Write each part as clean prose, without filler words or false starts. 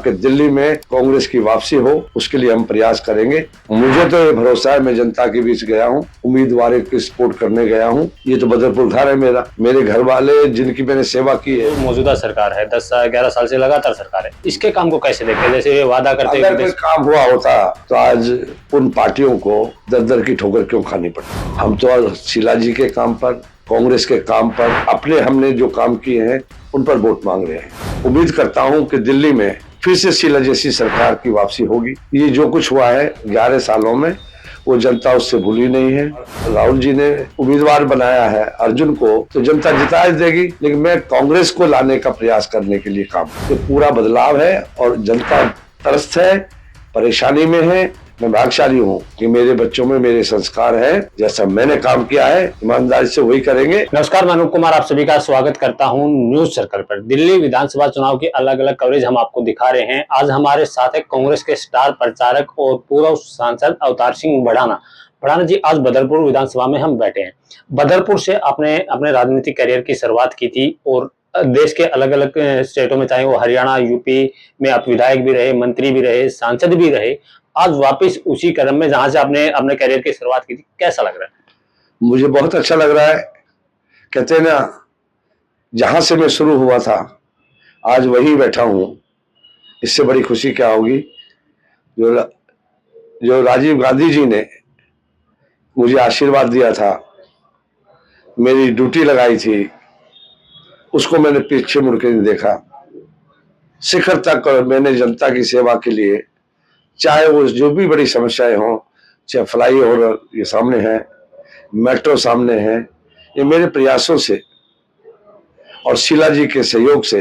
कि दिल्ली में कांग्रेस की वापसी हो, उसके लिए हम प्रयास करेंगे। मुझे तो ये भरोसा है, मैं जनता के बीच गया हूँ, उम्मीदवारों की सपोर्ट करने गया हूँ। ये तो बदरपुर घर है मेरा, मेरे घर वाले जिनकी मैंने सेवा की है। मौजूदा सरकार है, 10-11 साल से लगातार सरकार है, इसके काम को कैसे देखते हैं? जैसे ये वादा करते अगर कोई काम हुआ होता तो आज उन पार्टियों को दर दर की ठोकर क्यों खानी पड़ती? हम तो आज शीला जी के काम पर, कांग्रेस के काम पर, अपने हमने जो काम किए हैं उन पर वोट मांग रहे हैं। उम्मीद करता हूं कि दिल्ली में फिर से शीला जैसी सरकार की वापसी होगी। ये जो कुछ हुआ है 11 सालों में, वो जनता उससे भूली नहीं है। राहुल जी ने उम्मीदवार बनाया है अर्जुन को, तो जनता जिता देगी, लेकिन मैं कांग्रेस को लाने का प्रयास करने के लिए काम, तो पूरा बदलाव है और जनता त्रस्त है, परेशानी में है। मैं भाग्यशाली हूँ कि मेरे बच्चों में मेरे संस्कार हैं। जैसा मैंने काम किया है ईमानदारी से वही करेंगे। नमस्कार, मैं अनूप कुमार आप सभी का स्वागत करता हूं न्यूज सर्कल पर। दिल्ली विधानसभा चुनाव की अलग अलग कवरेज हम आपको दिखा रहे हैं। आज हमारे साथ है कांग्रेस के स्टार प्रचारक और पूर्व सांसद अवतार सिंह भड़ाना जी। आज बदरपुर विधानसभा में हम बैठे हैं। बदरपुर से आपने अपने राजनीतिक करियर की शुरुआत की थी और देश के अलग अलग स्टेटों में, चाहे वो हरियाणा, यूपी में आप विधायक भी रहे, मंत्री भी रहे, सांसद भी रहे। आज वापस उसी क्रम में जहां से आपने अपने करियर की शुरुआत की थी, कैसा लग रहा है? मुझे बहुत अच्छा लग रहा है। कहते हैं ना, जहां से मैं शुरू हुआ था आज वहीं बैठा हूं। इससे बड़ी खुशी क्या होगी? जो राजीव गांधी जी ने मुझे आशीर्वाद दिया था, मेरी ड्यूटी लगाई थी, उसको मैंने पीछे मुड़ के नहीं देखा। शिखर तक मैंने जनता की सेवा के लिए, चाहे वो जो भी बड़ी समस्याएं हों, चाहे फ्लाई ओवर ये सामने है, मेट्रो सामने है, ये मेरे प्रयासों से और शीला जी के सहयोग से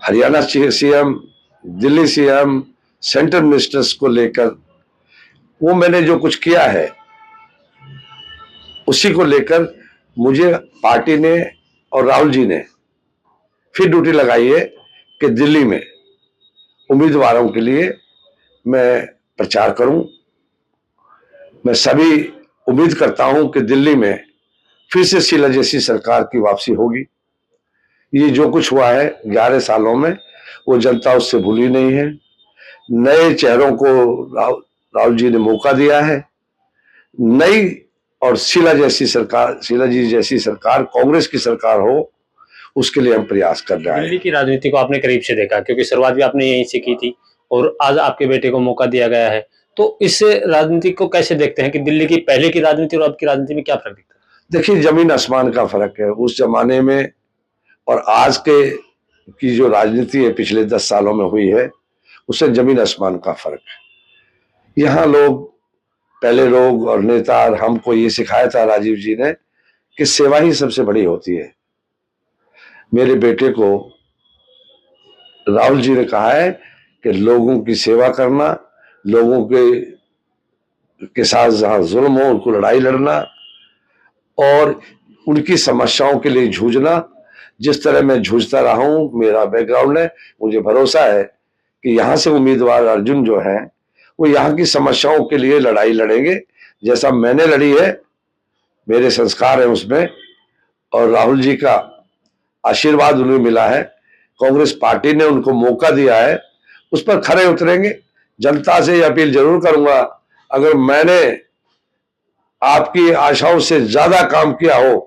Haryana CM, Delhi CM, central ministers को लेकर वो मैंने जो कुछ किया है, उसी को लेकर मुझे पार्टी ने और राहुल जी ने फिर ड्यूटी लगाई है कि दिल्ली में उम्मीदवारों के लिए मैं प्रचार करूं। मैं सभी उम्मीद करता हूं कि दिल्ली में फिर से शीला जैसी सरकार की वापसी होगी। ये जो कुछ हुआ है 11 सालों में, वो जनता उससे भूली नहीं है। नए चेहरों को राहुल जी ने मौका दिया है। नई और शीला जी जैसी सरकार, कांग्रेस की सरकार हो, उसके लिए हम प्रयास कर रहे हैं। दिल्ली की राजनीति को आपने करीब से देखा, क्योंकि शुरुआत भी आपने यहीं से की थी और आज आपके बेटे को मौका दिया गया है। तो इस राजनीति को कैसे देखते हैं कि दिल्ली की पहले की राजनीति और अब की राजनीति में क्या फर्क दिखता है? देखिए, जमीन आसमान का फर्क है। उस जमाने में और आज के की जो राजनीति है पिछले 10 सालों में हुई है, उससे जमीन आसमान का फर्क है। यहाँ पहले लोग और नेता हमको ये सिखाया था राजीव जी ने कि सेवा ही सबसे बड़ी होती है। मेरे बेटे को राहुल जी ने कहा है कि लोगों की सेवा करना, लोगों के साथ जहां जुल्म हो उनको लड़ाई लड़ना और उनकी समस्याओं के लिए जूझना। जिस तरह मैं जूझता रहा हूं, मेरा बैकग्राउंड है, मुझे भरोसा है कि यहाँ से उम्मीदवार अर्जुन जो है वो यहाँ की समस्याओं के लिए लड़ाई लड़ेंगे, जैसा मैंने लड़ी है। मेरे संस्कार है उसमें और राहुल जी का आशीर्वाद उन्हें मिला है। कांग्रेस पार्टी ने उनको मौका दिया है, उस पर खरे उतरेंगे। जनता से यह अपील जरूर करूंगा, अगर मैंने आपकी आशाओं से ज्यादा काम किया हो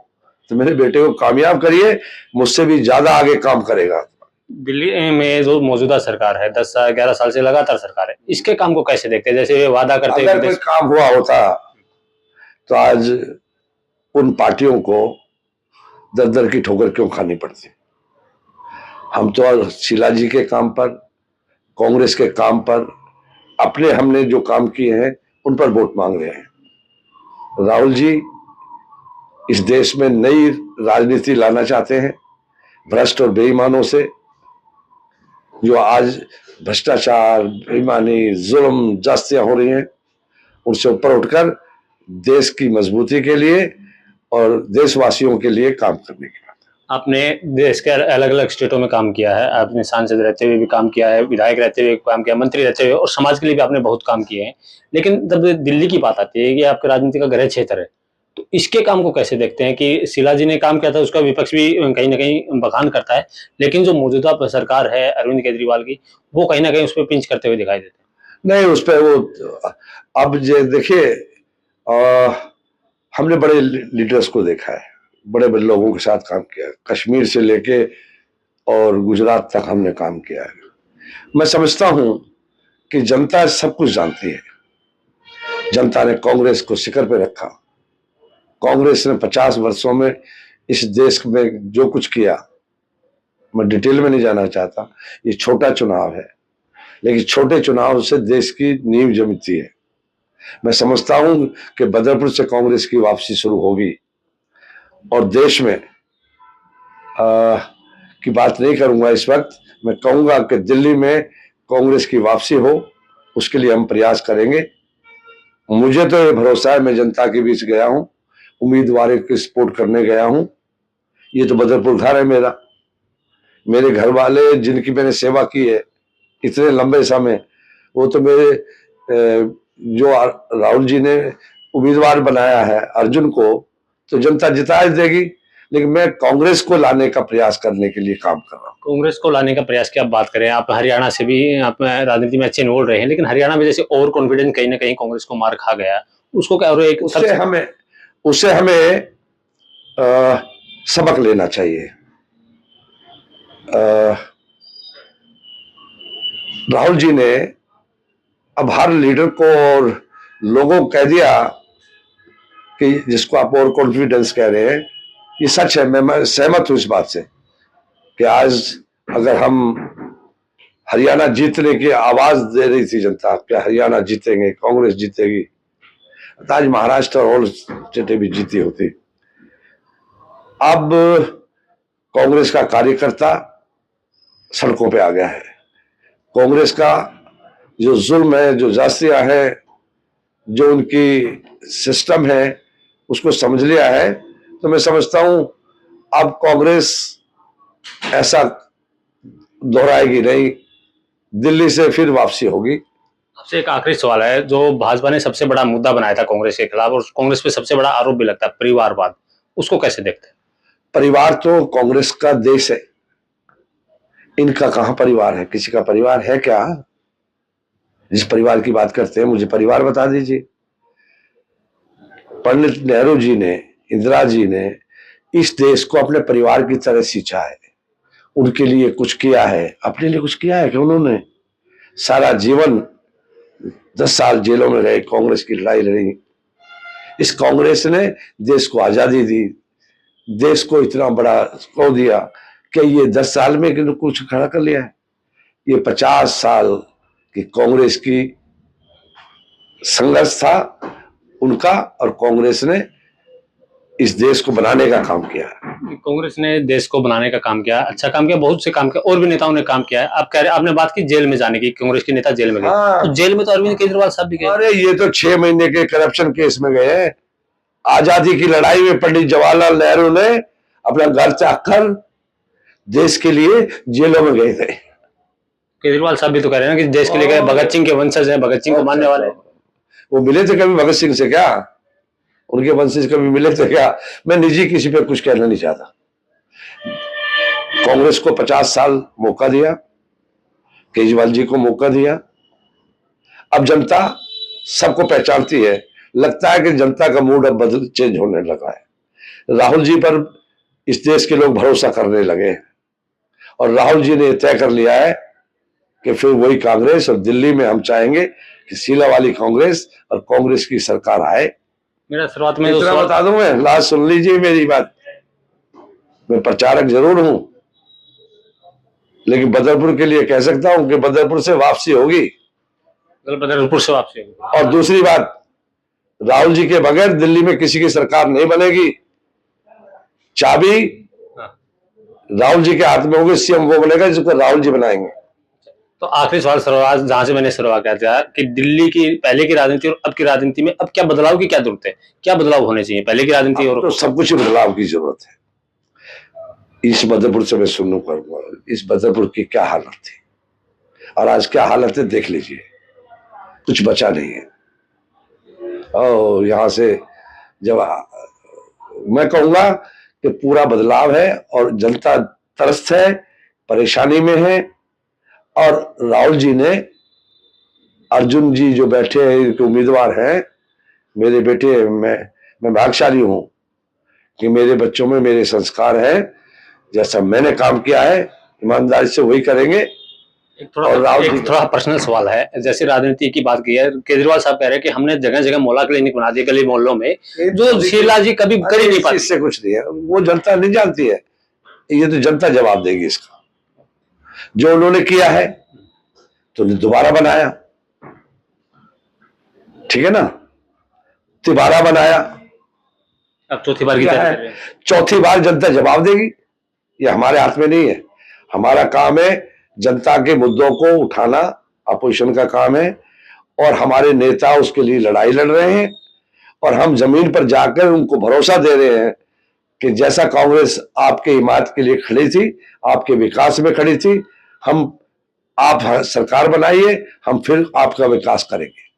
तो मेरे बेटे को कामयाब करिए, मुझसे भी ज्यादा आगे काम करेगा। दिल्ली में जो मौजूदा सरकार है, 10-11 साल से लगातार सरकार है, इसके काम को कैसे देखते हैं? जैसे ये वादा करते अगर कोई काम हुआ होता तो आज उन पार्टियों को दर दर की ठोकर क्यों खानी पड़ती? हम तो आज शीला जी के काम पर, कांग्रेस के काम पर, अपने हमने जो काम किए हैं उन पर वोट मांग रहे हैं। राहुल जी इस देश में नई राजनीति लाना चाहते हैं। भ्रष्ट और बेईमानों से, जो आज भ्रष्टाचार, बेईमानी, जुल्म, जास्तियां हो रही हैं, उनसे ऊपर उठकर देश की मजबूती के लिए और देशवासियों के लिए काम करने की बात है। आपने देश के अलग अलग स्टेटों में काम किया है, आपने सांसद रहते हुए भी काम किया है, विधायक रहते हुए काम किया, मंत्री रहते हुए, और समाज के लिए भी आपने बहुत काम किए हैं। लेकिन जब दिल्ली की बात आती है, कि आपके राजनीति का गृह क्षेत्र है, तो इसके काम को कैसे देखते हैं कि शीला जी ने काम किया था, उसका विपक्ष भी कहीं ना कहीं बखान करता है, लेकिन जो मौजूदा सरकार है अरविंद केजरीवाल की, वो कहीं ना कहीं उस पर पिंच करते हुए दिखाई देते नहीं, उस पर वो अब जे देखिए, हमने बड़े लीडर्स को देखा है, बड़े बड़े लोगों के साथ काम किया है, कश्मीर से लेके और गुजरात तक हमने काम किया है। मैं समझता हूं कि जनता सब कुछ जानती है। जनता ने कांग्रेस को शिखर पे रखा। कांग्रेस ने 50 वर्षों में इस देश में जो कुछ किया, मैं डिटेल में नहीं जाना चाहता, ये छोटा चुनाव है, लेकिन छोटे चुनाव से देश की नींव जमती है। मैं समझता हूं कि बदरपुर से कांग्रेस की वापसी शुरू होगी और देश में की बात नहीं करूंगा इस वक्त। मैं कहूंगा कि दिल्ली में कांग्रेस की वापसी हो, उसके लिए हम प्रयास करेंगे। मुझे तो ये भरोसा है, मैं जनता के बीच गया हूं, उम्मीदवारों की सपोर्ट करने गया हूं। ये तो बदरपुर घर है मेरा, मेरे घर वाले जिनकी मैंने सेवा की है इतने लंबे समय, वो तो मेरे जो राहुल जी ने उम्मीदवार बनाया है अर्जुन को, तो जनता जिता देगी, लेकिन मैं कांग्रेस को लाने का प्रयास करने के लिए काम कर रहा हूँ। कांग्रेस को लाने का प्रयास की आप बात करें, आप हरियाणा से भी आप राजनीति में अच्छे इन्वॉल्व रहे हैं, लेकिन हरियाणा में जैसे ओवर कॉन्फिडेंस कहीं ना कहीं कांग्रेस को मार खा गया, उसको क्या, और एक उससे हमें सबक लेना चाहिए। राहुल जी ने अब हर लीडर को और लोगों को कह दिया कि जिसको आप ओवर कॉन्फिडेंस कह रहे हैं, ये सच है। मैं सहमत हूं इस बात से कि आज अगर हम हरियाणा जीतने की आवाज दे रही थी जनता, क्या हरियाणा जीतेंगे, कांग्रेस जीतेगी, तो आज महाराष्ट्र और स्टेटें भी जीती होती। अब कांग्रेस का कार्यकर्ता सड़कों पे आ गया है। कांग्रेस का जो जुल्म है, जो जासिया है, जो उनकी सिस्टम है, उसको समझ लिया है। तो मैं समझता हूं अब कांग्रेस ऐसा दोहराएगी नहीं, दिल्ली से फिर वापसी होगी। आपसे एक आखिरी सवाल है, जो भाजपा ने सबसे बड़ा मुद्दा बनाया था कांग्रेस के खिलाफ, और कांग्रेस पे सबसे बड़ा आरोप भी लगता है परिवारवाद, उसको कैसे देखते हैं? परिवार तो कांग्रेस का देश है, इनका कहां परिवार है? किसी का परिवार है क्या? जिस परिवार की बात करते हैं मुझे परिवार बता दीजिए। पंडित नेहरू जी ने, इंदिरा जी ने इस देश को अपने परिवार की तरह सींचा है, उनके लिए कुछ किया है, अपने लिए कुछ किया है कि उन्होंने सारा जीवन 10 साल जेलों में रहे, कांग्रेस की लड़ाई लड़ी। इस कांग्रेस ने देश को आजादी दी, देश को इतना बड़ा खो दिया कि ये 10 साल में कुछ खड़ा कर लिया है। ये 50 साल की कांग्रेस की संघर्ष था उनका, और कांग्रेस ने इस देश को बनाने का काम किया। कांग्रेस ने देश को बनाने का काम किया, अच्छा काम किया, बहुत से काम किया, और भी नेताओं ने काम किया है। आप कह रहे, आपने बात की जेल में जाने की, कांग्रेस के नेता जेल में गए। हाँ। तो जेल में तो अरविंद केजरीवाल साहब भी गए। अरे ये तो 6 महीने के करप्शन केस में गए। आजादी की लड़ाई में पंडित जवाहरलाल नेहरू ने अपना घर त्याग कर देश के लिए जेलों में गए थे। केजरीवाल साहब भी तो कह रहे हैं कि देश के लिए गए, भगत सिंह के वंशज हैं, भगत सिंह को मानने वाले। वो मिले थे कभी भगत सिंह से? क्या उनके वंशज कभी मिले थे क्या? मैं निजी किसी पे कुछ कहना नहीं चाहता। कांग्रेस को 50 साल मौका दिया, केजरीवाल जी को मौका दिया। अब जनता सबको पहचानती है, लगता है कि जनता का मूड अब बदल चेंज होने लगा है। राहुल जी पर इस देश के लोग भरोसा करने लगे, और राहुल जी ने तय कर लिया है कि फिर वही कांग्रेस, और दिल्ली में हम चाहेंगे कि शीला वाली कांग्रेस और कांग्रेस की सरकार आए। मेरा शुरुआत में इतना बता दूं, मैं लास्ट सुन लीजिए मेरी बात। मैं प्रचारक जरूर हूं, लेकिन बदरपुर के लिए कह सकता हूं कि बदरपुर से वापसी होगी। बदरपुर से वापसी होगी। और दूसरी बात, राहुल जी के बगैर दिल्ली में किसी की सरकार नहीं बनेगी। चाबी राहुल जी के हाथ में होगी, सीएम वो बनेगा जिसको राहुल जी बनाएंगे। तो आखिरी सवाल शुरुआत जहां से मैंने शुरुआत किया था कि दिल्ली की पहले की राजनीति और अब की राजनीति में अब क्या बदलाव की क्या जरूरत है, क्या बदलाव होने चाहिए पहले की राजनीति और? तो सब कुछ बदलाव की जरूरत है। इस बदरपुर से मैं सुनू करूंगा, इस बदरपुर की क्या हालत थी और आज क्या हालत है देख लीजिए, कुछ बचा नहीं है। और यहां से जब मैं कहूंगा कि पूरा बदलाव है और जनता त्रस्त है, परेशानी में है। और राहुल जी ने, अर्जुन जी जो बैठे हैं कि उम्मीदवार हैं, मेरे बेटे, मैं भाग्यशाली हूं कि मेरे बच्चों में मेरे संस्कार हैं। जैसा मैंने काम किया है ईमानदारी से वही करेंगे। एक थोड़ा पर्सनल सवाल है, जैसे राजनीति की बात की है, केजरीवाल साहब कह रहे हैं कि हमने जगह जगह मोहल्ला क्लिनिक बना दिए गली मोहल्लों में, जो शीला जी कभी कर ही नहीं पाती। इससे कुछ नहीं है, वो जनता नहीं जानती है, ये तो जनता जवाब देगी इसका। जो उन्होंने किया है तो दोबारा बनाया, ठीक है ना, तिबारा बनाया, अब चौथी बार की है, चौथी बार जनता जवाब देगी। ये हमारे हाथ में नहीं है। हमारा काम है जनता के मुद्दों को उठाना, अपोजिशन का काम है, और हमारे नेता उसके लिए लड़ाई लड़ रहे हैं। और हम जमीन पर जाकर उनको भरोसा दे रहे हैं कि जैसा कांग्रेस आपके हिमायत के लिए खड़ी थी, आपके विकास में खड़ी थी, आप सरकार बनाइए, हम फिर आपका विकास करेंगे।